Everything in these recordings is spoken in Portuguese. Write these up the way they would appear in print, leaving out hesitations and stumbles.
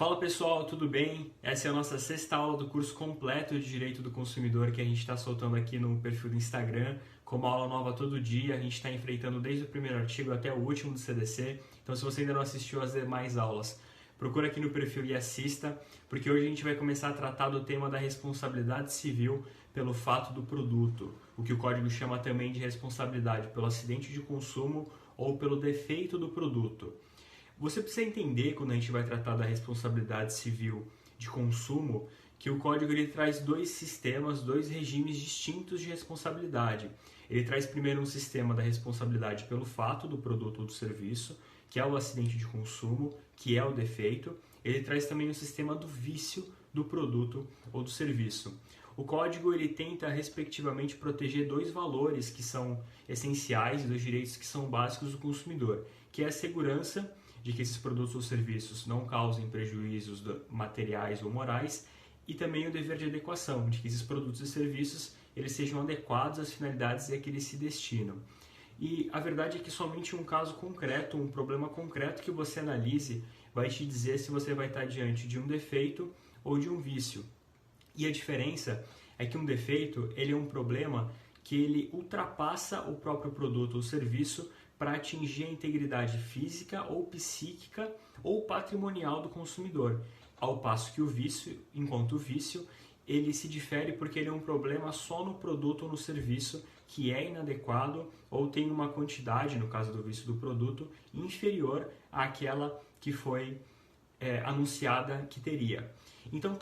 Fala pessoal, tudo bem? Essa é a nossa sexta aula do curso completo de Direito do Consumidor que a gente está soltando aqui no perfil do Instagram, com uma aula nova todo dia. A gente está enfrentando desde o primeiro artigo até o último do CDC, então se você ainda não assistiu às demais aulas, procura aqui no perfil e assista, porque hoje a gente vai começar a tratar do tema da responsabilidade civil pelo fato do produto, o que o código chama também de responsabilidade pelo acidente de consumo ou pelo defeito do produto. Você precisa entender, quando a gente vai tratar da responsabilidade civil de consumo, que o código ele traz dois sistemas, dois regimes distintos de responsabilidade. Ele traz primeiro um sistema da responsabilidade pelo fato do produto ou do serviço, que é o acidente de consumo, que é o defeito. Ele traz também o sistema do vício do produto ou do serviço. O código ele tenta, respectivamente, proteger dois valores que são essenciais, dois direitos que são básicos do consumidor, que é a segurança de que esses produtos ou serviços não causem prejuízos materiais ou morais, e também o dever de adequação, de que esses produtos e serviços eles sejam adequados às finalidades a que eles se destinam. E a verdade é que somente um caso concreto, um problema concreto que você analise, vai te dizer se você vai estar diante de um defeito ou de um vício. E a diferença é que um defeito ele é um problema que ele ultrapassa o próprio produto ou serviço para atingir a integridade física ou psíquica ou patrimonial do consumidor, ao passo que o vício, enquanto o vício, ele se difere porque ele é um problema só no produto ou no serviço que é inadequado ou tem uma quantidade, no caso do vício do produto, inferior àquela que foi anunciada que teria. Então,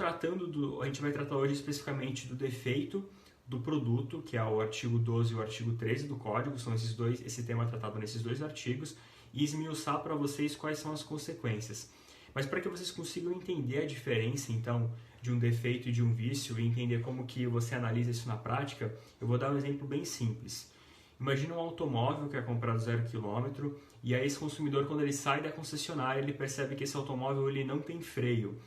a gente vai tratar hoje especificamente do defeito do produto, que é o artigo 12 e o artigo 13 do código, são esse tema tratado nesses dois artigos, e esmiuçar para vocês quais são as consequências. Mas para que vocês consigam entender a diferença, então, de um defeito e de um vício, e entender como que você analisa isso na prática, eu vou dar um exemplo bem simples. Imagina um automóvel que é comprado 0 km, e aí esse consumidor, quando ele sai da concessionária, ele percebe que esse automóvel ele não tem freio.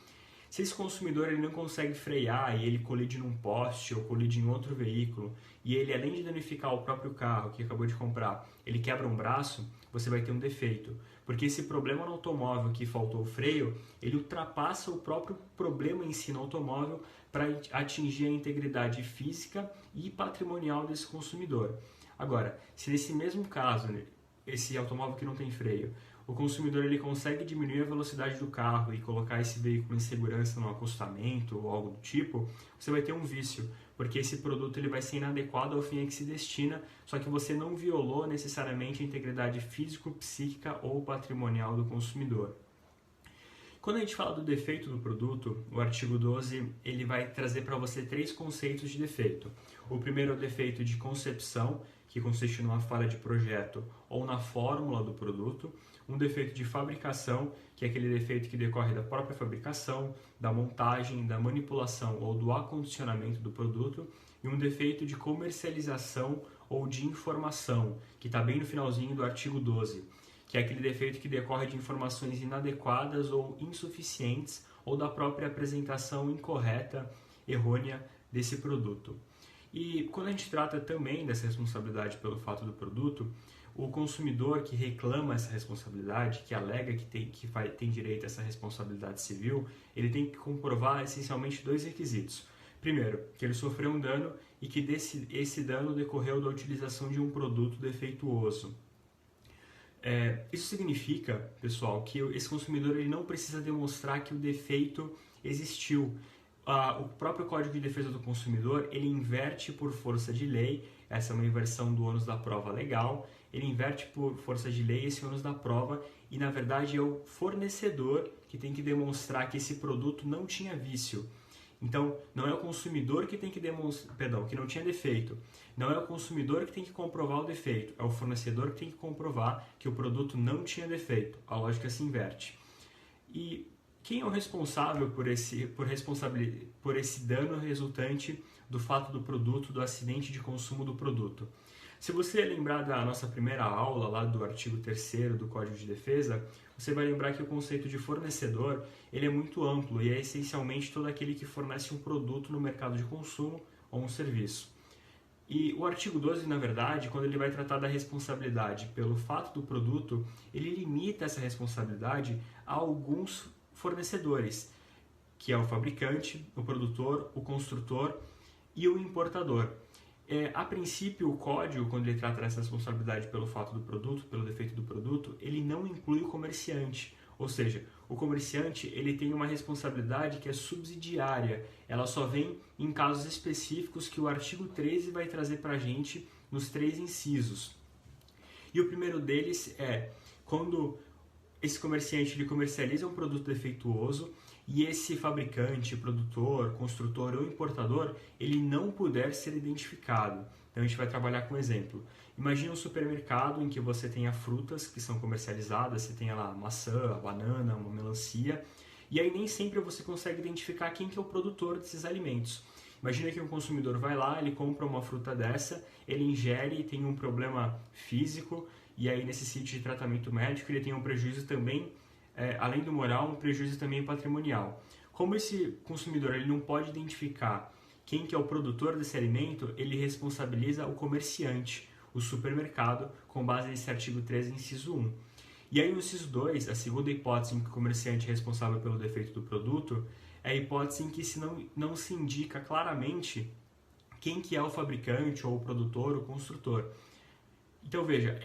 Se esse consumidor ele não consegue frear e ele colide num poste ou colide em outro veículo, e ele, além de danificar o próprio carro que acabou de comprar, ele quebra um braço, você vai ter um defeito. Porque esse problema no automóvel que faltou o freio, ele ultrapassa o próprio problema em si no automóvel para atingir a integridade física e patrimonial desse consumidor. Agora, se nesse mesmo caso, esse automóvel que não tem freio, o consumidor ele consegue diminuir a velocidade do carro e colocar esse veículo em segurança no acostamento ou algo do tipo, você vai ter um vício, porque esse produto ele vai ser inadequado ao fim a que se destina, só que você não violou necessariamente a integridade físico, psíquica ou patrimonial do consumidor. Quando a gente fala do defeito do produto, o artigo 12 ele vai trazer para você três conceitos de defeito. O primeiro é o defeito de concepção, que consiste numa falha de projeto ou na fórmula do produto. Um defeito de fabricação, que é aquele defeito que decorre da própria fabricação, da montagem, da manipulação ou do acondicionamento do produto. E um defeito de comercialização ou de informação, que está bem no finalzinho do artigo 12, que é aquele defeito que decorre de informações inadequadas ou insuficientes ou da própria apresentação incorreta, errônea desse produto. E quando a gente trata também dessa responsabilidade pelo fato do produto, o consumidor que reclama essa responsabilidade, que alega que tem direito a essa responsabilidade civil, ele tem que comprovar essencialmente dois requisitos. Primeiro, que ele sofreu um dano e que esse dano decorreu da utilização de um produto defeituoso. Isso significa, pessoal, que esse consumidor ele não precisa demonstrar que o defeito existiu. O próprio Código de Defesa do Consumidor ele inverte por força de lei, essa é uma inversão do ônus da prova legal, ele inverte por força de lei esse ônus da prova e na verdade é o fornecedor que tem que demonstrar que esse produto não tinha vício. Então, não é o consumidor que tem que demonstrar, que não tinha defeito. Não é o consumidor que tem que comprovar o defeito, é o fornecedor que tem que comprovar que o produto não tinha defeito. A lógica se inverte. E quem é o responsável por esse dano resultante do fato do produto, do acidente de consumo do produto? Se você lembrar da nossa primeira aula, lá do artigo 3º do Código de Defesa, você vai lembrar que o conceito de fornecedor ele é muito amplo e é essencialmente todo aquele que fornece um produto no mercado de consumo ou um serviço. E o artigo 12, na verdade, quando ele vai tratar da responsabilidade pelo fato do produto, ele limita essa responsabilidade a alguns fornecedores, que é o fabricante, o produtor, o construtor e o importador. A princípio, o código, quando ele trata dessa responsabilidade pelo fato do produto, pelo defeito do produto, ele não inclui o comerciante. Ou seja, o comerciante ele tem uma responsabilidade que é subsidiária. Ela só vem em casos específicos que o artigo 13 vai trazer para a gente nos 3 incisos. E o primeiro deles é quando esse comerciante ele comercializa um produto defeituoso e esse fabricante, produtor, construtor ou importador, ele não puder ser identificado. Então a gente vai trabalhar com um exemplo. Imagina um supermercado em que você tenha frutas que são comercializadas, você tenha lá maçã, banana, uma melancia, e aí nem sempre você consegue identificar quem que é o produtor desses alimentos. Imagina que um consumidor vai lá, ele compra uma fruta dessa, ele ingere e tem um problema físico, e aí necessita de tratamento médico, ele tem um prejuízo também, além do moral, um prejuízo também patrimonial. Como esse consumidor ele não pode identificar quem que é o produtor desse alimento, ele responsabiliza o comerciante, o supermercado, com base nesse artigo 13, inciso 1. E aí, no inciso 2, a segunda hipótese em que o comerciante é responsável pelo defeito do produto é a hipótese em que não se indica claramente quem que é o fabricante, ou o produtor, ou o construtor. Então, veja,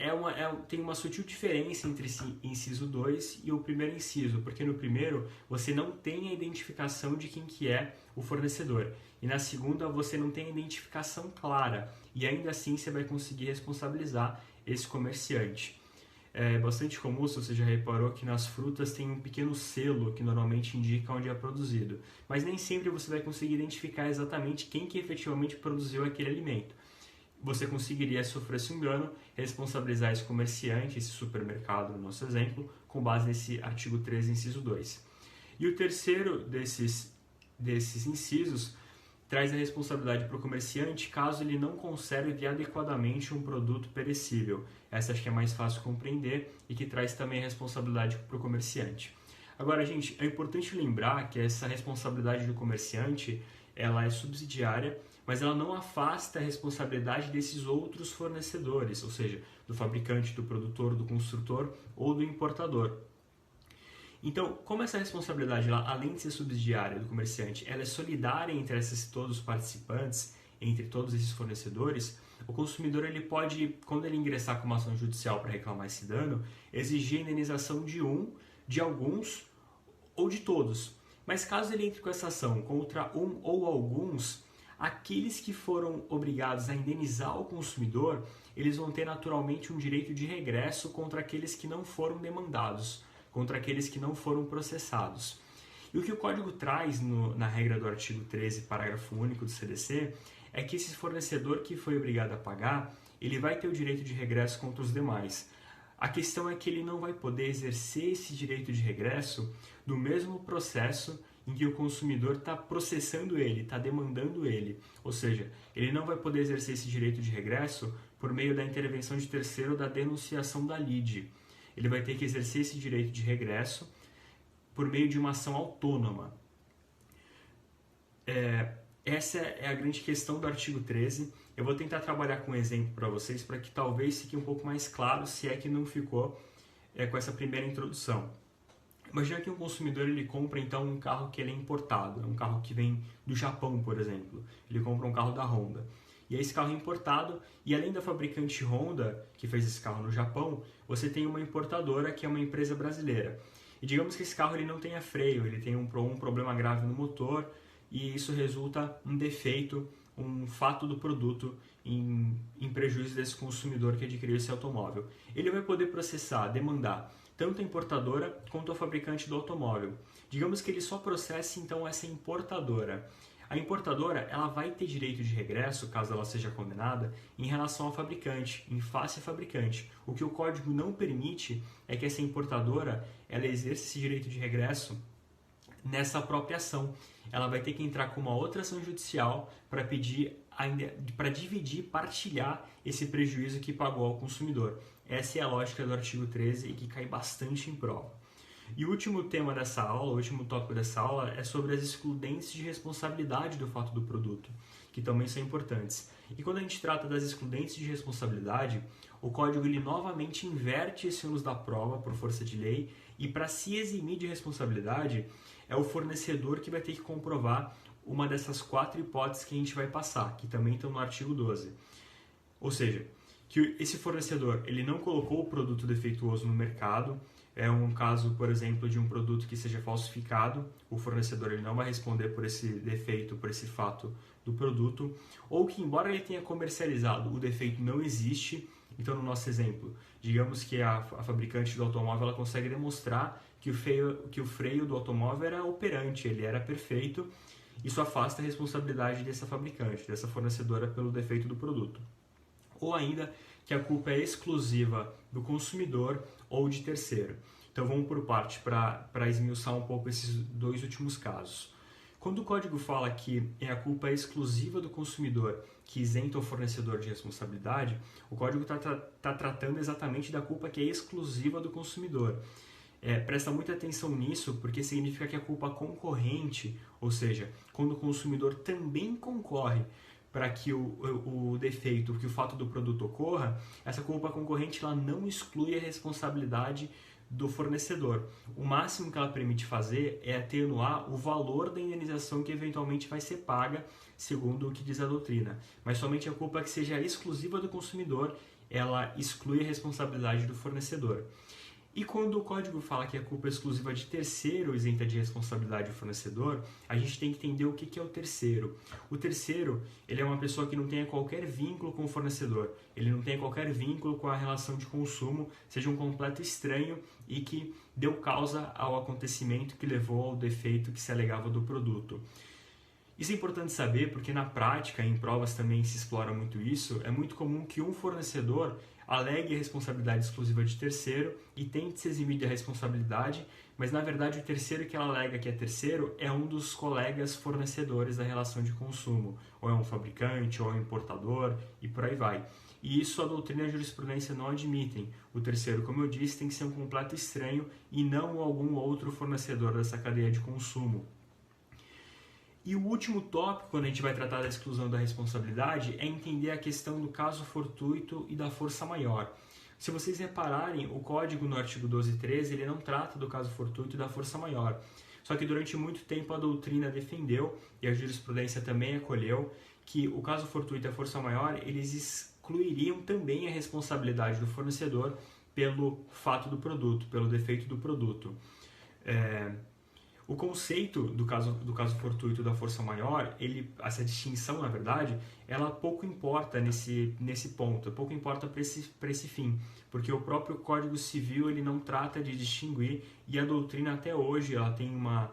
tem uma sutil diferença entre esse inciso 2 e o primeiro inciso, porque no primeiro você não tem a identificação de quem que é o fornecedor, e na segunda você não tem a identificação clara, e ainda assim você vai conseguir responsabilizar esse comerciante. É bastante comum, se você já reparou, que nas frutas tem um pequeno selo que normalmente indica onde é produzido, mas nem sempre você vai conseguir identificar exatamente quem que efetivamente produziu aquele alimento. Você conseguiria, se sofresse um engano, responsabilizar esse comerciante, esse supermercado, no nosso exemplo, com base nesse artigo 13, inciso 2. E o terceiro desses incisos traz a responsabilidade para o comerciante caso ele não conserve adequadamente um produto perecível. Essa acho que é mais fácil compreender e que traz também a responsabilidade para o comerciante. Agora, gente, é importante lembrar que essa responsabilidade do comerciante ela é subsidiária, mas ela não afasta a responsabilidade desses outros fornecedores, ou seja, do fabricante, do produtor, do construtor ou do importador. Então, como essa responsabilidade, ela, além de ser subsidiária do comerciante, ela é solidária entre todos os participantes, entre todos esses fornecedores, o consumidor ele pode, quando ele ingressar com uma ação judicial para reclamar esse dano, exigir a indenização de alguns ou de todos. Mas caso ele entre com essa ação contra um ou alguns, aqueles que foram obrigados a indenizar o consumidor, eles vão ter naturalmente um direito de regresso contra aqueles que não foram demandados, contra aqueles que não foram processados. E o que o código traz na regra do artigo 13, parágrafo único do CDC, é que esse fornecedor que foi obrigado a pagar, ele vai ter o direito de regresso contra os demais. A questão é que ele não vai poder exercer esse direito de regresso no mesmo processo em que o consumidor está processando ele, está demandando ele. Ou seja, ele não vai poder exercer esse direito de regresso por meio da intervenção de terceiro ou da denunciação da lide. Ele vai ter que exercer esse direito de regresso por meio de uma ação autônoma. Essa é a grande questão do artigo 13. Eu vou tentar trabalhar com um exemplo para vocês, para que talvez fique um pouco mais claro, se é que não ficou com essa primeira introdução. Imagina que um consumidor ele compra então um carro que ele é importado, um carro que vem do Japão, por exemplo. Ele compra um carro da Honda. E esse carro é importado, e além da fabricante Honda, que fez esse carro no Japão, você tem uma importadora, que é uma empresa brasileira. E digamos que esse carro ele não tenha freio, ele tem um problema grave no motor, e isso resulta um defeito, um fato do produto em prejuízo desse consumidor que adquiriu esse automóvel. Ele vai poder processar, demandar tanto a importadora quanto o fabricante do automóvel. Digamos que ele só processe então essa importadora. A importadora ela vai ter direito de regresso, caso ela seja condenada, em relação ao fabricante, em face ao fabricante. O que o código não permite é que essa importadora ela exerça esse direito de regresso nessa própria ação. Ela vai ter que entrar com uma outra ação judicial para dividir, partilhar esse prejuízo que pagou ao consumidor. Essa é a lógica do artigo 13 e que cai bastante em prova. E o último tema dessa aula, o último tópico dessa aula é sobre as excludentes de responsabilidade do fato do produto, que também são importantes. E quando a gente trata das excludentes de responsabilidade, o código ele novamente inverte esse ônus da prova por força de lei E para se eximir de responsabilidade, é o fornecedor que vai ter que comprovar uma dessas 4 hipóteses que a gente vai passar, que também estão no artigo 12. Ou seja, que esse fornecedor ele não colocou o produto defeituoso no mercado. É um caso, por exemplo, de um produto que seja falsificado, o fornecedor ele não vai responder por esse defeito, por esse fato do produto, ou que, embora ele tenha comercializado, o defeito não existe. Então, no nosso exemplo, digamos que a fabricante do automóvel ela consegue demonstrar que o freio do automóvel era operante, ele era perfeito. Isso afasta a responsabilidade dessa fabricante, dessa fornecedora pelo defeito do produto. Ou ainda que a culpa é exclusiva do consumidor ou de terceiro. Então vamos por parte para esmiuçar um pouco esses 2 últimos casos. Quando o código fala que a culpa é exclusiva do consumidor, que isenta o fornecedor de responsabilidade, o código está tratando exatamente da culpa que é exclusiva do consumidor. Presta muita atenção nisso, porque significa que a culpa concorrente, ou seja, quando o consumidor também concorre para que o defeito, que o fato do produto ocorra, essa culpa concorrente ela não exclui a responsabilidade do fornecedor. O máximo que ela permite fazer é atenuar o valor da indenização que eventualmente vai ser paga, segundo o que diz a doutrina. Mas somente a culpa que seja exclusiva do consumidor, ela exclui a responsabilidade do fornecedor. E quando o código fala que a culpa é exclusiva de terceiro isenta de responsabilidade do fornecedor, a gente tem que entender o que é o terceiro. O terceiro, ele é uma pessoa que não tenha qualquer vínculo com o fornecedor, ele não tem qualquer vínculo com a relação de consumo, seja um completo estranho e que deu causa ao acontecimento que levou ao defeito que se alegava do produto. Isso é importante saber porque na prática, em provas também se explora muito isso, é muito comum que um fornecedor alegue a responsabilidade exclusiva de terceiro e tente se eximir da responsabilidade, mas na verdade o terceiro que ela alega que é terceiro é um dos colegas fornecedores da relação de consumo, ou é um fabricante, ou é um importador e por aí vai. E isso a doutrina e a jurisprudência não admitem. O terceiro, como eu disse, tem que ser um completo estranho e não algum outro fornecedor dessa cadeia de consumo. E o último tópico, quando a gente vai tratar da exclusão da responsabilidade, é entender a questão do caso fortuito e da força maior. Se vocês repararem, o código no artigo 12.13, ele não trata do caso fortuito e da força maior. Só que durante muito tempo a doutrina defendeu, e a jurisprudência também acolheu, que o caso fortuito e a força maior, eles excluiriam também a responsabilidade do fornecedor pelo fato do produto, pelo defeito do produto. O conceito do caso fortuito da força maior, essa distinção, na verdade, ela pouco importa nesse ponto, pouco importa para esse fim, porque o próprio Código Civil ele não trata de distinguir e a doutrina até hoje ela tem uma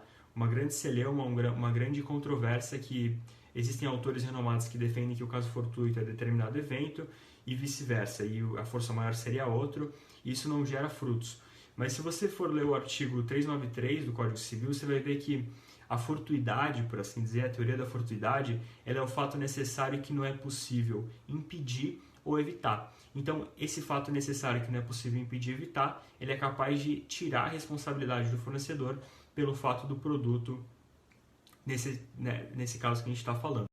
grande celeuma, uma grande controvérsia que existem autores renomados que defendem que o caso fortuito é determinado evento e vice-versa, e a força maior seria outro, e isso não gera frutos. Mas se você for ler o artigo 393 do Código Civil, você vai ver que a fortuidade, por assim dizer, a teoria da fortuidade, ela é o fato necessário que não é possível impedir ou evitar. Então, esse fato necessário que não é possível impedir e evitar, ele é capaz de tirar a responsabilidade do fornecedor pelo fato do produto, nesse caso que a gente está falando.